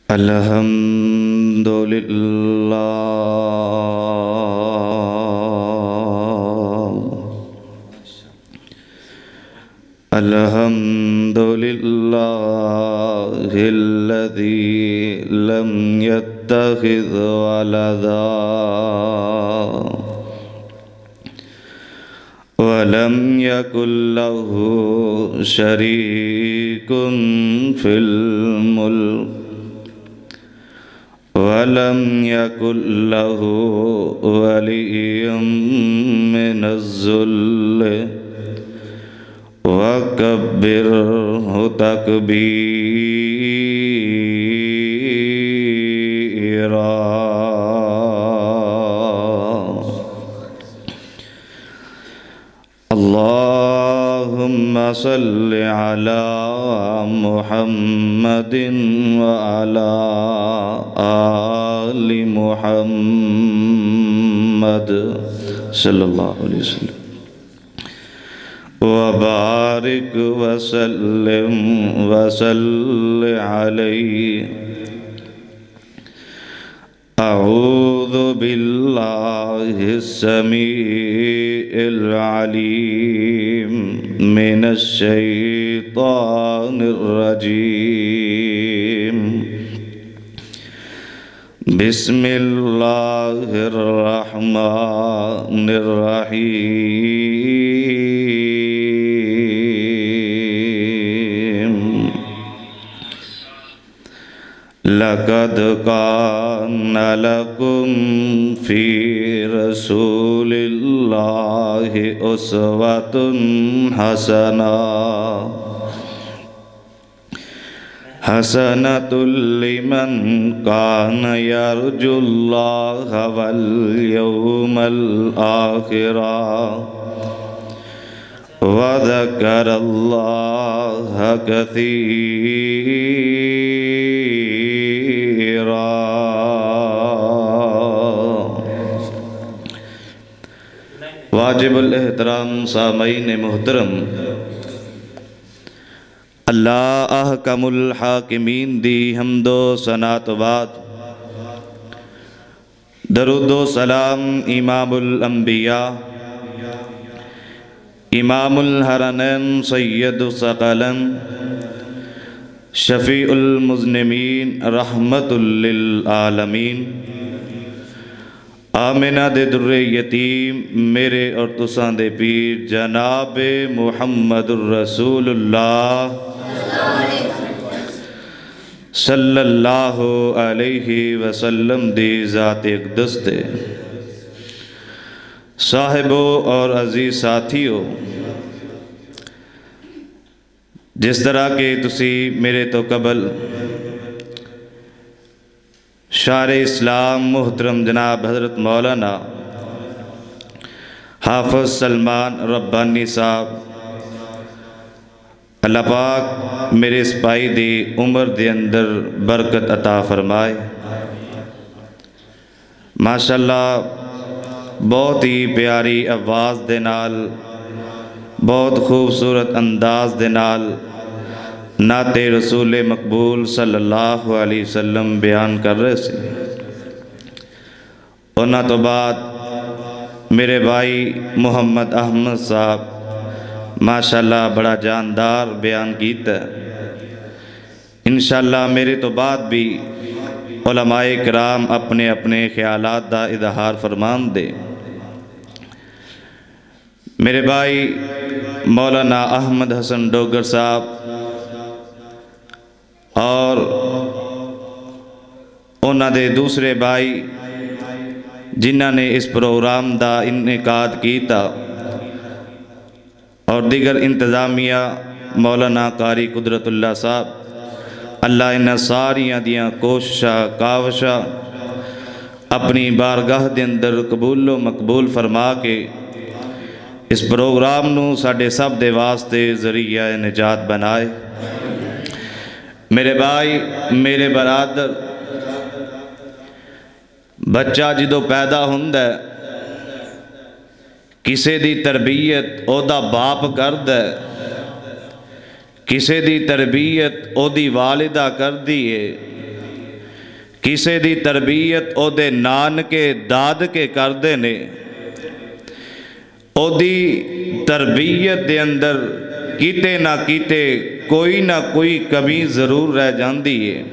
الحمد للہ الحمد للہ الذی لم يتخذ ولدا ولم يكن له شريك في الملك ولم يكن له ولي من الذل وكبره تكبيرا اللهم صل على محمد وعلى آل محمد صلی اللہ علیہ وسلم وبارک وسلم وصل علیہ اعوذ باللہ السمیع العلیم من الشیطان الرجیم بسم اللہ الرحمن الرحیم لقد كان لكم في رسول الله أسوة حسنة لمن كان يرجو الله واليوم الآخر وذكر الله كثيرا واجب الاحترام سامعین محترم، اللہ احکم الحاکمین دی حمد و ثنا تو بعد درود و سلام امام الانبیاء امام الحرمین سید الثقلین شفیع المذنبین رحمت للعالمین آمنہ دے در یتیم میرے اور تساں دے پیر جناب محمد الرسول اللہ صلی اللہ علیہ وسلم دی ذات اقدس دے صاحبو اور عزیز ساتھیو، جس طرح کہ تسی میرے تو قبل شاعر اسلام محترم جناب حضرت مولانا حافظ سلمان ربانی صاحب اللہ پاک میرے اس بھائی دی عمر دے اندر برکت عطا فرمائے۔ ماشاءاللہ بہت ہی پیاری آواز دے نال بہت خوبصورت انداز دے نال نعت رسول مقبول صلی اللہ علیہ وسلم بیان کر رہے سے۔ انہاں تو بعد میرے بھائی محمد احمد صاحب ماشاءاللہ بڑا جاندار بیان کیتا ہے۔ انشاءاللہ میرے تو بعد بھی علماء کرام اپنے اپنے خیالات دا اظہار فرمان دے۔ میرے بھائی مولانا احمد حسن ڈوگر صاحب اور انہاں دے دوسرے بھائی جنہاں نے اس پروگرام دا انعقاد کیتا اور دیگر انتظامیہ مولانا قاری قدرت اللہ صاحب، اللہ انہاں ساریاں دیاں کوششاں کاوشاں اپنی بارگاہ دے اندر قبول و مقبول فرما کے اس پروگرام نو ساڈے سب دے واسطے ذریعہ نجات بنائے۔ میرے بھائی میرے برادر، بچہ جدو پیدا ہوندا ہے کسے دی تربیت او دا باپ کردا ہے، کسے دی تربیت او دی والدہ کر دیئے، کسے دی تربیت او دے نانکے دادکے کر دینے، او دی تربیت دے اندر کیتے نہ کیتے کوئی نہ کوئی کمی ضرور رہ جاندی ہے۔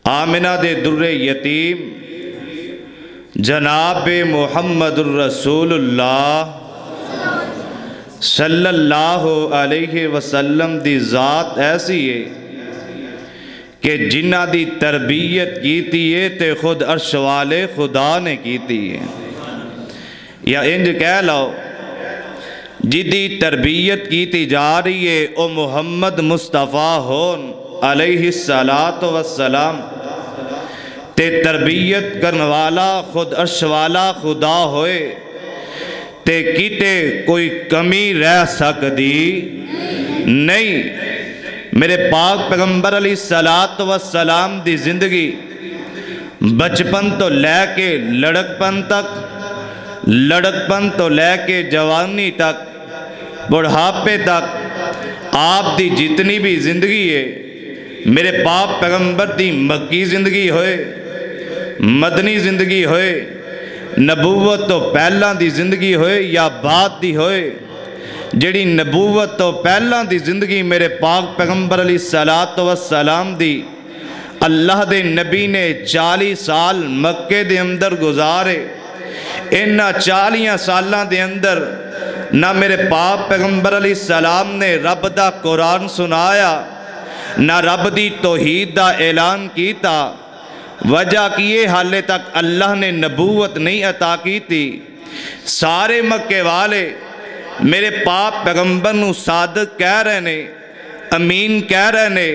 آمنہ دے در یتیم جناب محمد الرسول اللہ صلی اللہ علیہ وسلم دی ذات ایسی ہے کہ جنہ دی تربیت کیتی ہے تے خود عرش والے خدا نے کیتی ہے، یا انج کہہ لو جدی تربیت کیتی جا رہی ہے او محمد مصطفیٰ ہون علیہ السلام تے تربیت کرنے والا خود عرش والا خدا ہوئے تے کیتے کوئی کمی رہ سکتی نہیں۔ میرے پاک پیغمبر علیہ السلام دی زندگی بچپن تو لے کے لڑکپن تک، لڑکپن تو لے کے جوانی تک، بڑھاپے تک آپ دی جتنی بھی زندگی ہے، میرے پاک پیغمبر دی مکی زندگی ہوئے، مدنی زندگی ہوئے، نبوت تو پہلا دی زندگی ہوئے یا بعد دی ہوئے، جڑی نبوت تو پہلا دی زندگی میرے پاک پیغمبر علیہ السلام دی اللہ دے نبی نے 40 سال مکے دے اندر گزارے۔ انہا 40 سالاں دے اندر نہ میرے پاک پیغمبر علیہ السلام نے رب دا قرآن سنایا، نہ رب دی توحید دا اعلان کیتا، وجہ کیے حالے تک اللہ نے نبوت نہیں عطا کی تھی۔ سارے مکے والے میرے پاک پیغمبر نو صادق کہہ رہے نے، امین کہہ رہے نے،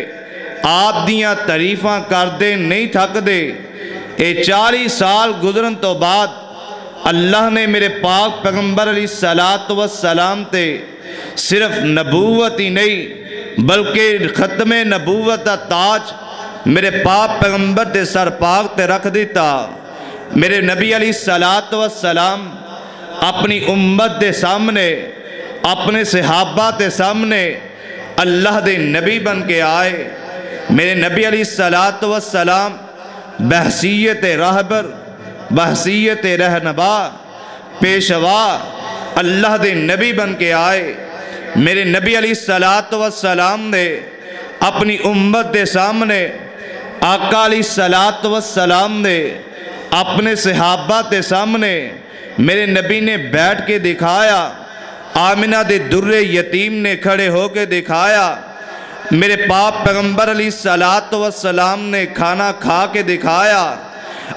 آپ دیاں تعریفاں کر دے نہیں تھک دے۔ اے 40 سال گزرن تو بعد اللہ نے میرے پاک پیغمبر علیہ السلام تے صرف نبوت ہی نہیں بلکہ ختم نبوت دا تاج میرے پاک پیغمبر دے سر پاک تے رکھ دیتا۔ میرے نبی علیہ السلام اپنی امت دے سامنے، اپنے صحابہ دے سامنے اللہ دے نبی بن کے آئے۔ میرے نبی علیہ السلام بحثیت راہبر، بحثیت رہنما، پیشوا اللہ دے نبی بن کے آئے۔ میرے نبی علیہ السلام نے اپنی امت دے سامنے، آقا علیہ السلام نے اپنے صحابہ دے سامنے میرے نبی نے بیٹھ کے دکھایا، آمنہ دے در یتیم نے کھڑے ہو کے دکھایا، میرے پاک پیغمبر علیہ السلام نے کھانا کھا کے دکھایا،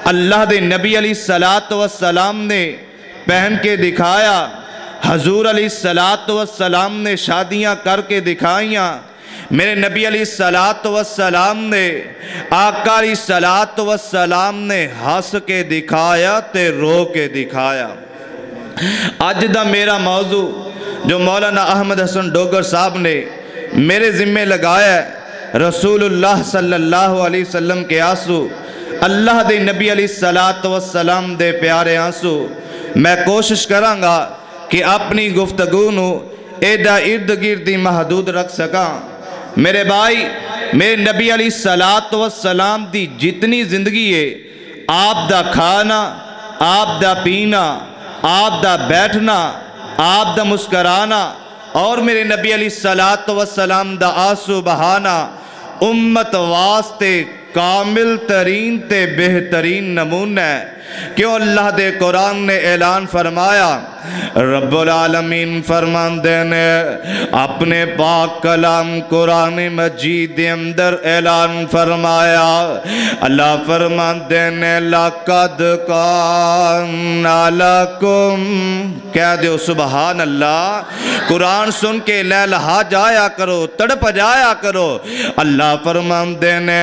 اللہ دے نبی علیہ السلام نے پہن کے دکھایا، حضور علیہ السلام نے شادیاں کر کے دکھائیاں، میرے نبی علیہ السلام نے، آقا علیہ السلام نے ہنس کے دکھایا تے رو کے دکھایا۔ آج دا میرا موضوع جو مولانا احمد حسن ڈوگر صاحب نے میرے ذمہ لگایا ہے، رسول اللہ صلی اللہ علیہ وسلم کے آنسو، اللہ دے نبی علیہ السلام دے پیارے آنسو۔ میں کوشش کروں گا کہ اپنی گفتگو نو ایڈا ارد گردی محدود رکھ سکاں۔ میرے بھائی، میرے نبی علیہ السلام دی جتنی زندگی ہے، آپ دا کھانا، آپ دا پینا، آپ دا بیٹھنا، آپ دا مسکرانا اور میرے نبی علیہ السلام دا آنسو بہانا امت واسطے کامل ترین تے بہترین نمونہ ہے۔ کیوں اللہ دے قرآن نے اعلان فرمایا، رب العالمین فرماندے نے اپنے پاک کلام قرآن مجید دے اندر اعلان فرمایا، اللہ فرماندے نے لَقَدْ كَانَ لَكُمْ، کہہ دیو سبحان اللہ۔ قرآن سن کے لہلہا جایا کرو، تڑپ جایا کرو۔ اللہ فرماندے نے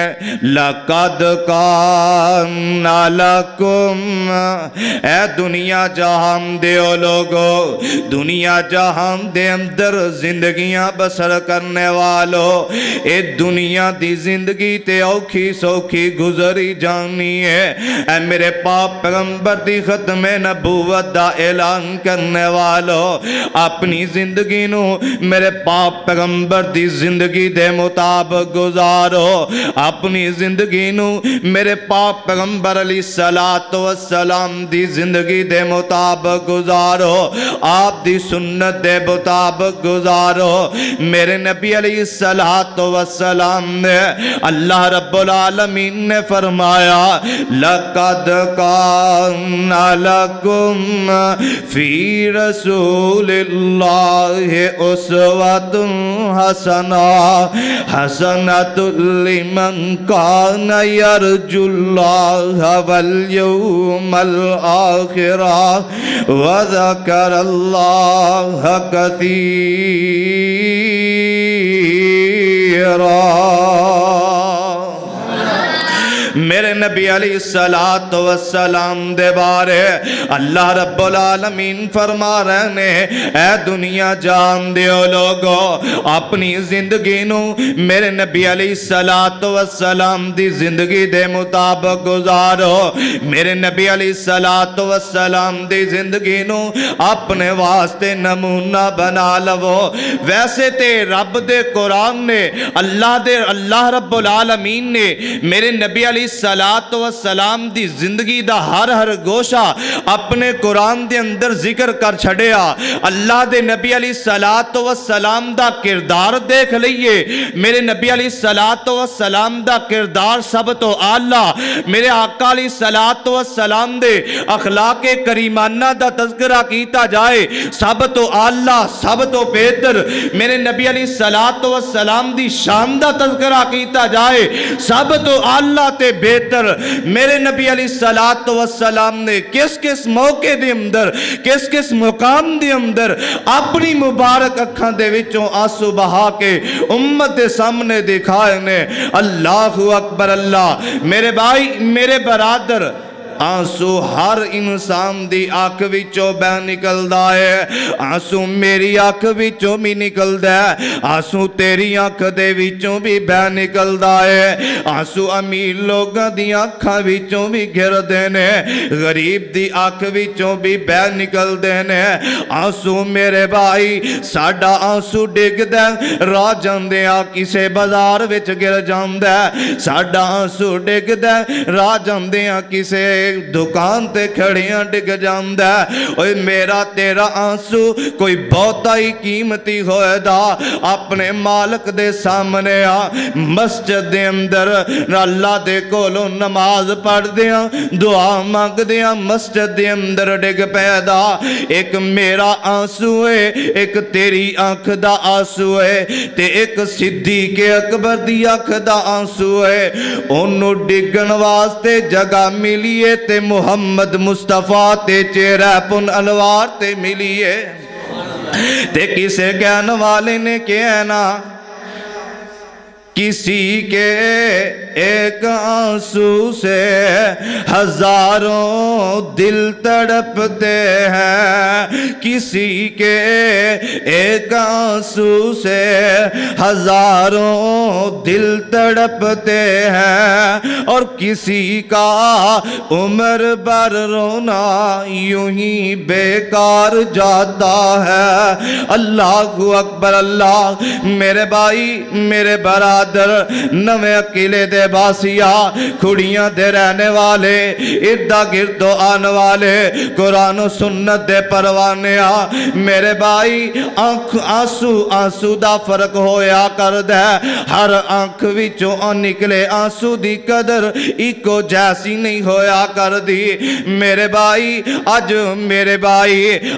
لَقَدْ كَانَ لَكُمْ، اے دنیا جہان دے لوگو، دنیا جہان دے اندر زندگیاں بسر کرنے والو، اے دنیا دی زندگی تے اوکھی سوکھی گزری جانی ہے۔ اے میرے پاک پیغمبر دی ختم نبوت دا اعلان کرنے والو، اپنی زندگی نو میرے پاک پیغمبر دی زندگی دے مطابق گزارو، اپنی زندگی نو میرے پاک پیغمبر علیہ السلام دی زندگی دے مطابق گزارو، آپ دی سنت دے مطابق گزارو۔ میرے نبی علیہ السلام نے اللہ رب العالمین نے فرمایا لَقَدْ كَانَ لَكُمْ فِي رَسُولِ اللَّهِ أُسْوَةٌ حَسَنَةٌ لِمَنْ كَانَ يَرْجُو اللَّهَ وَالْيَوْمَ الْآخِرَ وَذَكَرَ اللَّهَ كَثِيرًا۔ میرے نبی علیہ السلام دے بارے اللہ رب العالمین فرما رہے ہیں اے دنیا جان دیو لوگو، اپنی زندگی نو میرے نبی علیہ السلام دی زندگی دے مطابق گزارو۔ میرے نبی علیہ السلام دی زندگی نو اپنے واسطے نمونہ بنا لو۔ ویسے تے رب دے قرآن نے اللہ رب العالمین نے میرے نبی علیہ السلام دی زندگی دا ہر گوشہ اپنے قرآن دے اندر ذکر کر چھڑیا۔ اللہ دے نبی علیہ السلام دا کردار دیکھ لئیے، میرے نبی علیہ السلام دا کردار سب تو اعلیٰ، میرے آقا علیہ السلام دے اخلاق کریمانہ دا تذکرہ کیتا جائے سب تو اعلیٰ، سب تو بہتر۔ میرے نبی علیہ السلام دی شان دا تذکرہ کیتا جائے سب تو اعلیٰ تے بہتر۔ میرے نبی علیہ السلام نے کس موقع دے اندر، کس مقام دے اندر اپنی مبارک اکھاں دے وچوں آنسو بہا کے امت دے سامنے دکھائے نے۔ اللہ اکبر اللہ۔ میرے بھائی، میرے برادر، آنسو ہر انسان دی آنکھ وچوں بہ نکلدا ہے، آنسو میری آنکھ وچوں بھی نکلدا ہے، آنسو تیری آنکھ دے وچوں بھی بہ نکلدا ہے، آنسو امیر لوگاں دی آنکھاں وچوں بھی گر دینے، غریب دی آنکھ وچوں بھی بہ نکل دینے۔ آنسو میرے بھائی ساڈا آنسو ڈگ دے راہ جاندیاں کسے بازار وچ گر جاندا ہے، ساڈا آنسو ڈگ دے راہ جاندیاں کسے دکان تے کھڑیاں ڈگ جاندہ ہے۔ اوہ میرا تیرا آنسو کوئی بہتا ہی قیمتی ہوئے دا، اپنے مالک دے سامنے آ، مسجد دے اندر اللہ دے کولو نماز پڑھ دیاں، دعا مانگ دیاں، مسجد دے اندر ڈگ پیدا۔ ایک میرا آنسو ہے، ایک تیری آنکھ دا آنسو ہے، تے ایک صدیق اکبر دی آنکھ دا آنسو ہے۔ انہوں ڈگن واسطے جگہ ملیے تے محمد مصطفیٰ تے چہرہ پن انوار تے ملیے، تے کسے کہنے والے نے کہنا کسی کے ایک آنسو سے ہزاروں دل تڑپتے ہیں، کسی کے ایک آنسو سے ہزاروں دل تڑپتے ہیں، اور کسی کا عمر بھر رونا یوں ہی بیکار جاتا ہے۔ اللہ اکبر اللہ۔ میرے بھائی، میرے برادر، نوے اکیلے دے باسیا، کھڑیاں دے رہنے والے، ادھا گردو آن والے، قرآن و سنت دے پروانے آ، میرے بھائی آنسو دا فرق ہویا کر دے، ہر آنکھ وچوں نکلے آنسو دی قدر ایکو جیسی نہیں ہویا کر دی۔ میرے بھائی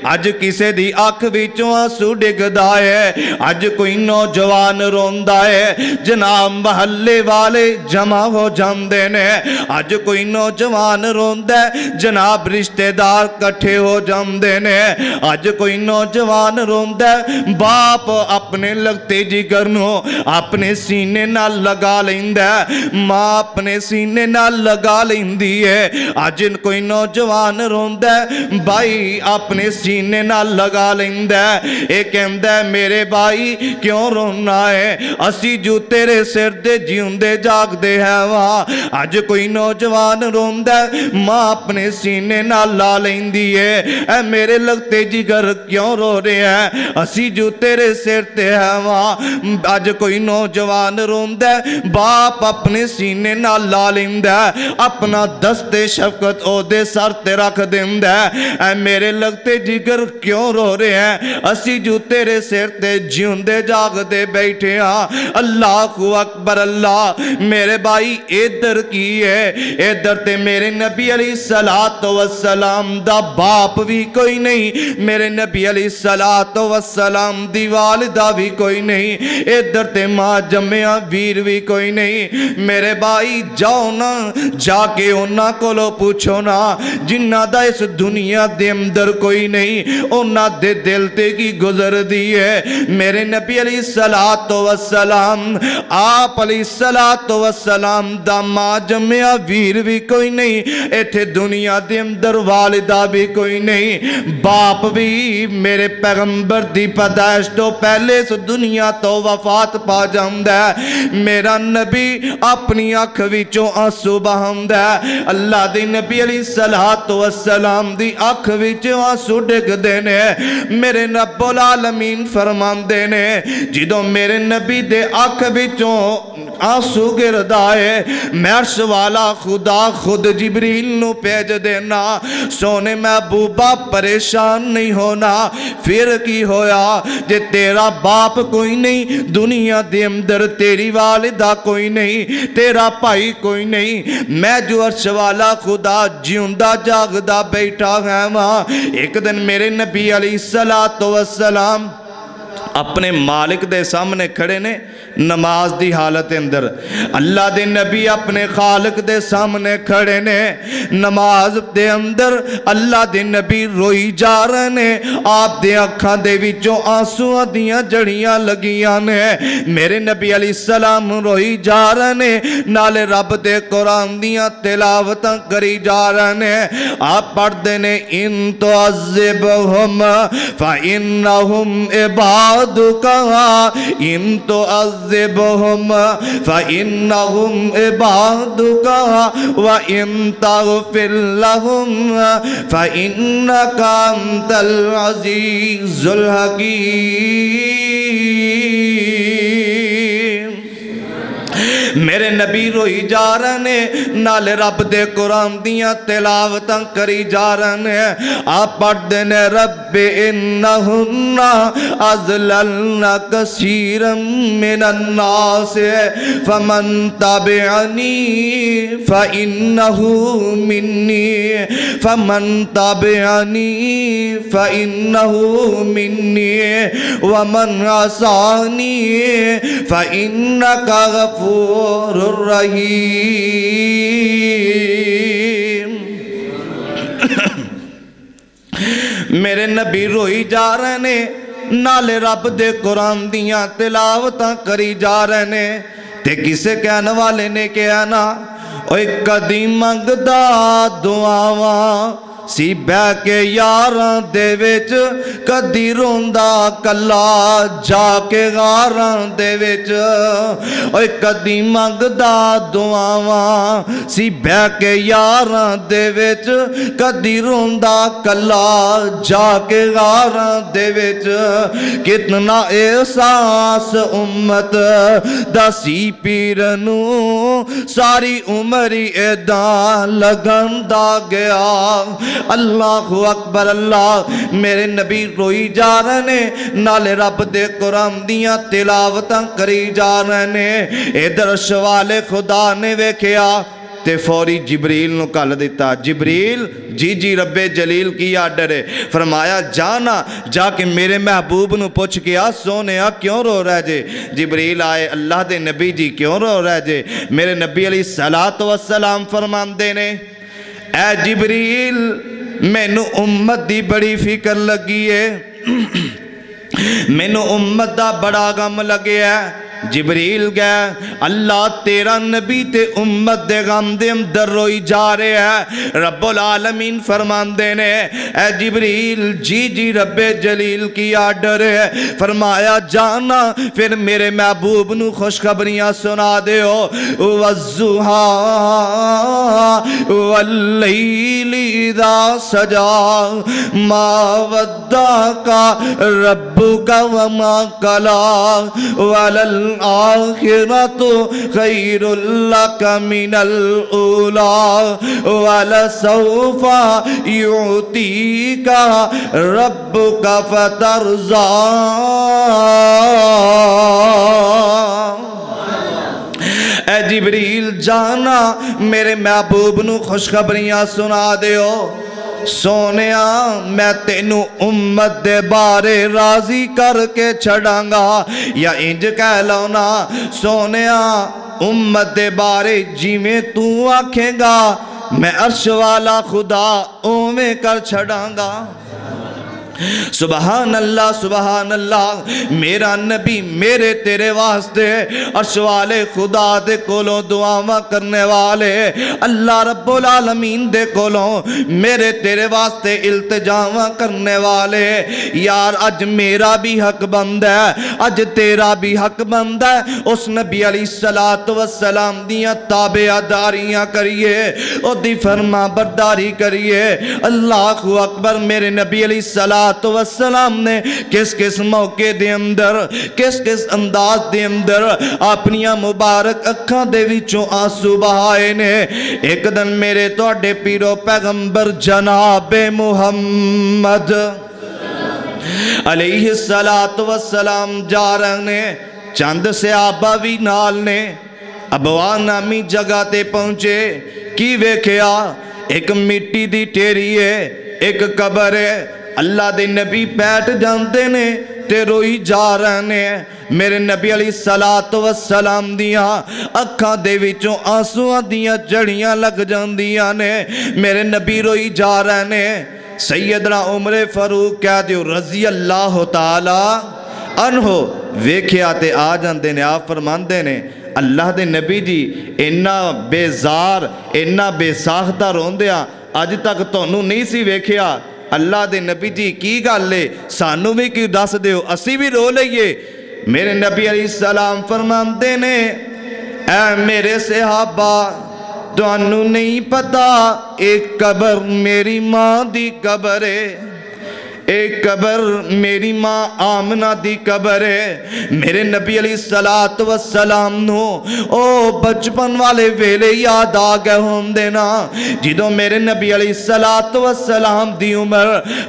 اج کسے دی آنکھ وچوں آنسو ڈگ دائے، اج کوئی نوجوان روندہ ہے جناب محلے والے جمع ہو جاندے نے اج کوئی نوجوان روندا ہے جناب رشتہ دار کٹھے ہو جاندے نے اج کوئی نوجوان روندا ہے باپ اپنے لگتے جگر نو اپنے سینے نال لگا لیندا ہے ماں اپنے سینے نال لگا لیندی ہے اج کوئی نوجوان روندا ہے بھائی اپنے سینے نال لگا لیندا ہے اے کہندا ہے میرے بھائی کیوں رونا ہے اسی جو تیرے سر دے جیوندے جاگ دے ہے وہاں اج کوئی نوجوان روندا ہے ماں اپنے سینے نال لا لیندی ہے اے میرے لگتے جگر کیوں رو رہے ہیں اسی جو تیرے سر تے ہے وہاں اج کوئی نوجوان روندا ہے باپ اپنے سینے نال لا لیندا ہے اپنا دست شفقت او دے سر تے رکھ دیندا ہے اے میرے لگتے جگر کیوں رو رہے ہیں اسی جو تیرے سر تے جیوندے جاگ دے بیٹھے ہاں اللہ اکبر اللہ میرے بھائی ادھر کی ہے ادھر تے میرے نبی علیہ السلام دا باپ بھی کوئی نہیں میرے نبی علیہ السلام دی والدہ بھی کوئی نہیں ادھر تے ماں جمعہ ویر بھی کوئی نہیں میرے بھائی جاؤ نا جا کے انہاں کو لو پوچھو نا جنہ دا اس دنیا دے اندر کوئی نہیں انہاں دے دل تے کی گزر دی ہے میرے نبی علیہ السلام آپ علیہ السلام دا ماں جمعہ ویر بھی کوئی نہیں ایتھے دنیا دے اندر والدہ بھی کوئی نہیں باپ بھی میرے پیغمبر دی پیدائش تو پہلے اس دنیا تو وفات پا جاندہ ہے میرا نبی اپنی آنکھ وچوں آنسو بہاندہ ہے اللہ دی نبی علیہ السلام دی آنکھ وچوں آنسو ڈگ دینے میرے رب العالمین فرمان دینے جدوں میرے نبی دے آنکھ وچوں آنسو گردائے عرش والا خدا خود جبریل نو پیج دینا سونے محبوبہ پریشان نہیں ہونا پھر کی ہویا جے تیرا باپ کوئی نہیں دنیا دے اندر تیری والدہ کوئی نہیں تیرا بھائی کوئی نہیں میں جو عرش والا خدا جیوندہ جاگدہ بیٹھا ہے وہاں ایک دن میرے نبی علیہ السلام اپنے مالک دے سامنے کھڑے نے نماز دی حالت اندر اللہ دے نبی اپنے خالق دے سامنے کھڑے نے نماز دے اندر اللہ دے نبی روئی جا رہے نے آپ دے اکھاں دے وچوں آنسو دیاں جڑیاں لگیاں نے میرے نبی علیہ السلام روئی جا رہے نے نالے رب دے قرآن دیاں تلاوتاں کری جا رہے نے آپ پڑھ دے نے ان تعذبہم فإنہم عبادک ان تعذبہم فإنہم عبادک وإن تغفر لہم فإنک انت العزیز الحکیم میرے نبی روئی جا رہے نے نالے رب دے قرآن دیاں تلاوتاں کری جا رہے نے آپ پڑھ دینے رب انہن ازللن کثیرا من الناس فمن تابعنی فإنہو منی فمن تابعنی فإنہو منی ومن عصانی فإنک غفور الرحیم میرے نبی روئی جا رہے نے نالے رب دے قرآن دیاں تلاوتاں کری جا رہے نے تے کسے کہنے والے نے کہا نا اوہ کدی منگدا دعاواں سی بہ کے یاراں دے وچ کدی روندا کلا جا کے غاراں دے وچ اوے کدی منگدا دعاواں سی بہ کے یاراں دے وچ کدی روندا کلا جا کے غاراں دے وچ کتنا احساس امت دا سی پیر نو ساری عمری ایداں لگندا گیا اللہ اکبر اللہ میرے نبی روئی جا رہے نے نالے رب دے قرآن دیاں تلاوتاں کری جا رہے نے ادھر شوال خدا نے ویکھیا تے فوری جبریل نو کل دیتا. جبریل جی جی رب جلیل کی آرڈر ہے. فرمایا جانا جا کے میرے محبوب نو پوچھ کے آ سونے کیوں رو رہے جے. جبریل آئے اللہ دے نبی جی کیوں رو رہے جے. میرے نبی علیہ السلام فرماندے نے اے جبریل مینو امت دی بڑی فکر لگی ہے, مینو امت دا بڑا غم لگے ہے. جبریل گئے اللہ تیرا نبی تے امت دے غم دے اندر روئی جا رہے ہیں. رب العالمین فرماندے نے اے جبریل جی جی رب جلیل کی آرڈر ہے. فرمایا جانا پھر میرے محبوب نو خوشخبریاں سنا دے ہو. والضحیٰ واللیل اذا سجا ما ودعک ربک وما قلی ولل الآخرة خير لك من الأولى ولسوف يعطيك ربك فترضى. اے جبریل جانا میرے محبوب نو خوشخبریاں سنا دیو. سونیا میں تینو امت دے بارے راضی کر کے چھڑاں گا, یا انج کہہ لونا سونیا امت دے بارے جی میں تو آکھیں گا میں عرش والا خدا اوے کر چھڑاں گا. سبحان اللہ میرا نبی میرے تیرے واسطے عرش والے خدا دے کولوں دعاواں کرنے والے اللہ رب العالمین دے کولوں میرے تیرے واسطے التجاواں کرنے والے. یار اج میرا بھی حق بند ہے, اج تیرا بھی حق بند ہے. اس نبی علیہ السلام دیاں تابعداریاں کریے, او دی فرما برداری کریے. اللہ اکبر. میرے نبی علیہ السلام نے کس کس موقع دے اندر کس کس انداز دے اندر اپنیاں مبارک اکھاں دے وچوں آنسو بہائے نے. ایک دن میرے توڑے پیرو پیغمبر جناب محمد علیہ السلام جا رہے نے, چند صحابہ بھی نال نے. ابوا نامی جگہ تے پہنچے, کی ویکھیا ایک مٹی دی ٹیری ہے, ایک قبر ہے. اللہ دے نبی بیٹھ جاندے نے تے روئی جا رہے نے. میرے نبی علیہ السلام دیاں اکھاں دے وچوں آنسواں دیاں جڑیاں لگ جاندیاں نے. میرے نبی روئی جا رہے نے. سیدنا عمر فاروق کہہ دیو رضی اللہ تعالی عنہ ویکھیا تے آ جاندے نے. آپ فرماندے نے اللہ دے نبی جی اینا بیزار اینا بے ساختہ روندیا اج تک تونوں نہیں سی ویکھیا. اللہ دے نبی جی کی گل لے سانو بھی کی دس دیو اسی بھی رو لئیے. میرے نبی علیہ السلام فرماندے نے اے میرے صحابہ تانوں نہیں پتا ایک قبر میری ماں دی قبر ہے, ایک قبر میری ماں آمنہ دی قبر ہے. میرے نبی علیہ السلام نو او بچپن والے ویلے یاد آ گئے ہوں دینا جدو میرے نبی علیہ السلام دی عمر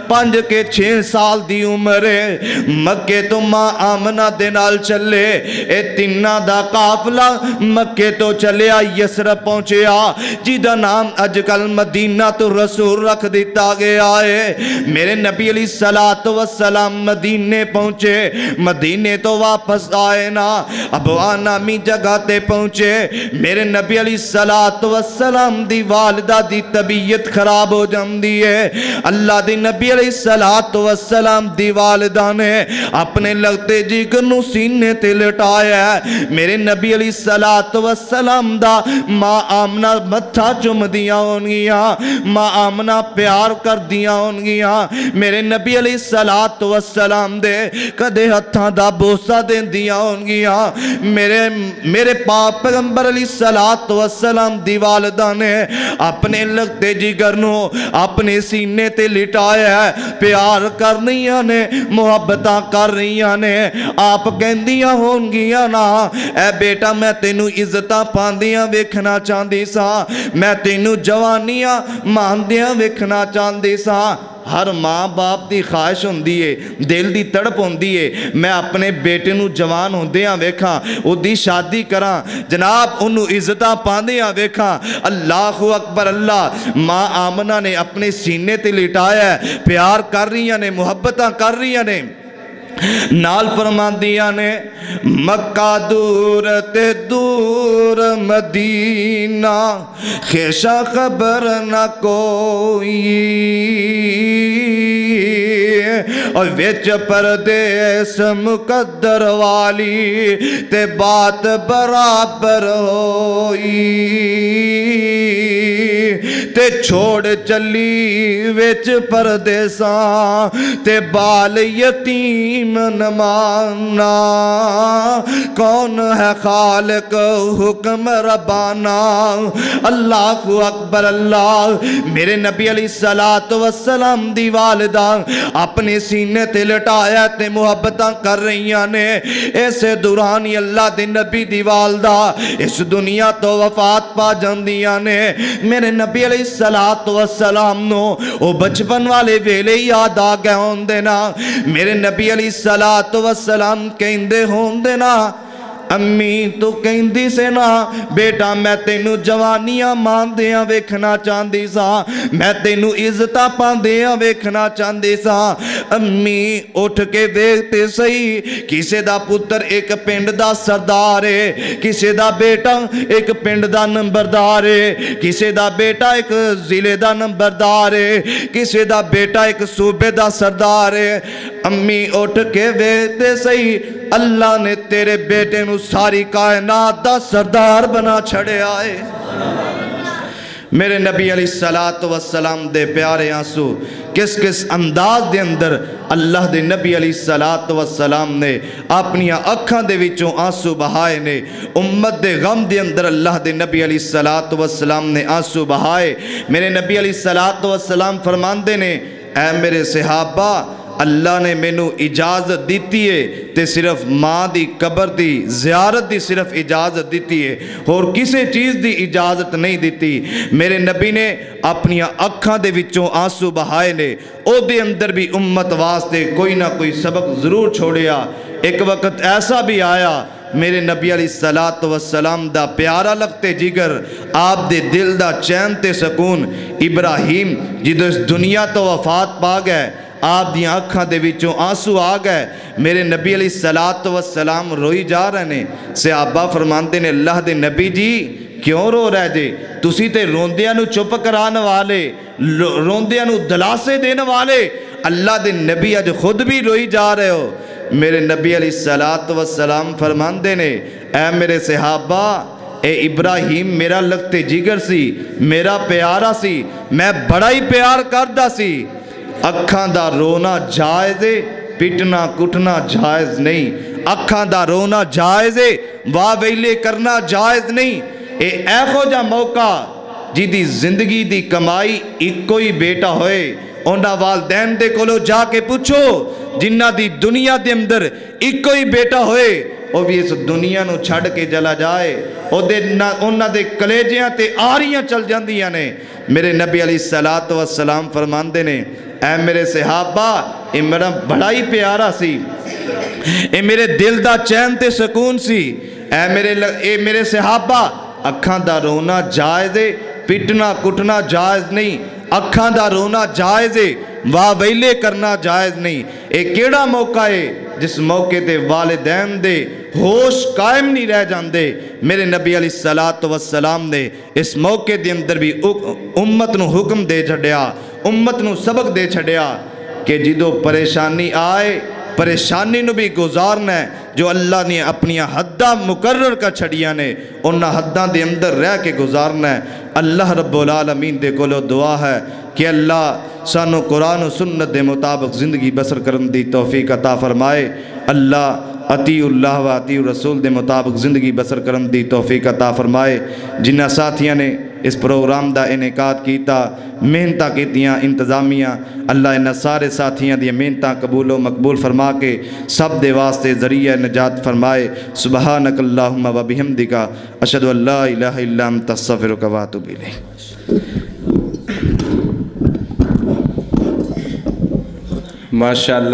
5 کے 6 سال دی عمر ہے. مکے تو ماں آمنہ دے نال چلے, اے تینہ دا قافلہ مکے تو چلیا یسرب پہنچیا جیدہ نام اج کل مدینہ تو رسول رکھ دیتا گیا ہے. میرے نبی علیہ السلام مدینے پہنچے, مدینے تو واپس آئے نا, ابوا نامی جگہ تے پہنچے. میرے نبی علیہ السلام دی والدہ دی طبیعت خراب ہو جاندی ہے. اللہ دی نبی علیہ السلام دی والدہ نے اپنے لگتے جگر نو سینے تے لٹایا ہے. میرے نبی علیہ السلام دا ماں آمنہ متھا چم دیا ہونگیاں, ماں آمنہ پیار کر دیا ہونگیاں. میرے نبی علیہ السلام دے کدے ہتھاں دا بوسہ دے دیا ہونگیاں. میرے پاک پیغمبر علیہ السلام دی والدہ نے اپنے لگتے جگر نو اپنے سینے تے لٹایا ہے, پیار کرنیاں نے, محبتاں کرنیاں نے. آپ کہندیاں ہونگیاں نا اے بیٹا میں تینو عزتاں پاندیاں ویکھنا چاندی سا, میں تینو جوانیاں ماندیاں ویکھنا چاندی سا. ہر ماں باپ دی خواہش ہوندی ہے، دل دی تڑپ ہوندی ہے میں اپنے بیٹے نو جوان ہوندیاں ویکھاں، او دی شادی کراں جناب، انہوں عزتاں پاندیاں ویکھاں۔ اللہ اکبر اللہ، ماں آمنہ نے اپنے سینے تے لٹایا ہے، پیار کر رہی نے، محبتاں کر رہی نے، نال فرماندیاں نے مکہ دور تے دور مدینہ خیشہ خبر نہ کوئی، اور ویچ پردیس مقدر والی تے بات برابر ہوئی، تے چھوڑ چلی ویچ پردیساں تے بال یتیم نمانا، کون ہے خالق حکم ربانا۔ اللہ اکبر اللہ، میرے نبی علیہ السلام دی والدہ اپنے سینے تے لٹایا تے محبتاں کر رہیاں نے، ایسے دورانی اللہ دے نبی دی والدہ اس دنیا تو وفات پا جاندیاں نے۔ میرے نبی علیہ السلام نو او بچپن والے ویلے یاد آ گئے ہون دینا، میرے نبی علیہ السلام کہندے ہون دینا امی تو کہندی سے نا بیٹا میں تینو جوانیاں ماندیاں ویکھنا چاندی سا، میں تینو عزتہ پاندیاں ویکھنا چاندی سا۔ امی اٹھ کے ویکھتے سہی، کسے دا پتر ایک پنڈ دا سردار ہے، کسے دا بیٹا ایک پنڈ دا نمبردار ہے، کسے دا بیٹا ایک ضلع دا نمبردار ہے، کسے دا بیٹا ایک صوبے دا سردار ہے۔ امی اٹھ کے ویکھتے سہی، اللہ نے تیرے بیٹے نو ساری کائنات دا سردار بنا چھڑے آئے۔ میرے نبی علیہ السلام دے پیارے آنسو کس کس انداز دے اندر اللہ دے نبی علیہ السلام نے اپنی اکھاں دے وچوں آنسو بہائے نے، امت دے غم دے اندر اللہ دے نبی علیہ السلام نے آنسو بہائے۔ میرے نبی علیہ السلام فرماندے نے اے میرے صحابہ، اللہ نے مینو اجازت دیتی ہے تے صرف ماں دی قبر دی زیارت دی صرف اجازت دیتی ہے اور کسے چیز دی اجازت نہیں دیتی۔ میرے نبی نے اپنی اکھاں دے وچوں آنسو بہائے نے، او دے اندر بھی امت واسطے کوئی نہ کوئی سبق ضرور چھوڑیا۔ ایک وقت ایسا بھی آیا میرے نبی علیہ السلام دا پیارا لگتے جگر، آپ دے دل دا چین تے سکون، ابراہیم جدو اس دنیا تو وفات پا گئے، آپ دیاں اکھاں دے وچوں آنسو آ گئے، میرے نبی علیہ السلام روئی جا رہے نے۔ صحابہ فرماندے نے اللہ دے نبی جی کیوں رو رہے جے، تسی تے روندیاں نو چپ کران والے، روندیاں نو دلاسے دین والے، اللہ دے نبی اج خود بھی روئی جا رہے ہو۔ میرے نبی علیہ السلام فرماندے نے اے میرے صحابہ، اے ابراہیم میرا لگتے جگر سی، میرا پیارا سی، میں بڑا ہی پیار کردہ سی، اکھاں دا رونا جائز ہے، پٹنا کٹنا جائز نہیں، اکھاں دا رونا جائز ہے، واہ ویلے کرنا جائز نہیں۔ اے خو جا موقع جی دی زندگی دی کمائی ایک کوئی بیٹا ہوئے، انہا والدین دے کولو جا کے پوچھو جنہ دی دنیا دے اندر ایک کوئی بیٹا ہوئے وہ بھی اس دنیا نو چھڑ کے جلا جائے، انہا دے کلیجیاں تے آریاں چل جاندیاں نے۔ میرے نبی علیہ السلام فرماندے نے اے میرے صحابہ، اے میرا بڑا ہی پیارا سی، اے میرے دل دا چین تے سکون سی، اے میرے صحابہ اکھاں دا رونا جائز ہے، پٹنا کٹنا جائز نہیں، اکھاں دا رونا جائز ہے، واہ ویلے کرنا جائز نہیں۔ ایک کیڑا موقع ہے جس موقع تے والدین دے ہوش قائم نہیں رہ جاندے۔ میرے نبی علیہ السلام نے اس موقع دے اندر بھی امت نو حکم دے چھڑیا، امت نو سبق دے چھڑیا کہ جدو پریشانی آئے، پریشانی نو بھی گزارنا ہے، جو اللہ نے اپنی حدہ مقرر کا چھڑیا نے انہا حدہ دے اندر رہ کے گزارنا ہے۔ اللہ رب العالمین دے کولو دعا ہے کہ اللہ سانو قرآن و سنت دے مطابق زندگی بسر کرن دی توفیق عطا فرمائے، اللہ اطیع اللہ و اطیع رسول دے مطابق زندگی بسر کرن دی توفیق عطا فرمائے۔ جنہ ساتھیاں نے اس پروگرام دا انعقاد کیتا، محنتاں کیتیاں انتظامیہ، اللہ انہاں سارے ساتھیاں دی محنتاں قبول و مقبول فرما کے سب دے واسطے ذریعہ نجات فرمائے۔ سبحانک اللہم و بحمدک، اشہد ان لا الہ الا انت استغفرک و اتوب الیک۔ ماشاءاللہ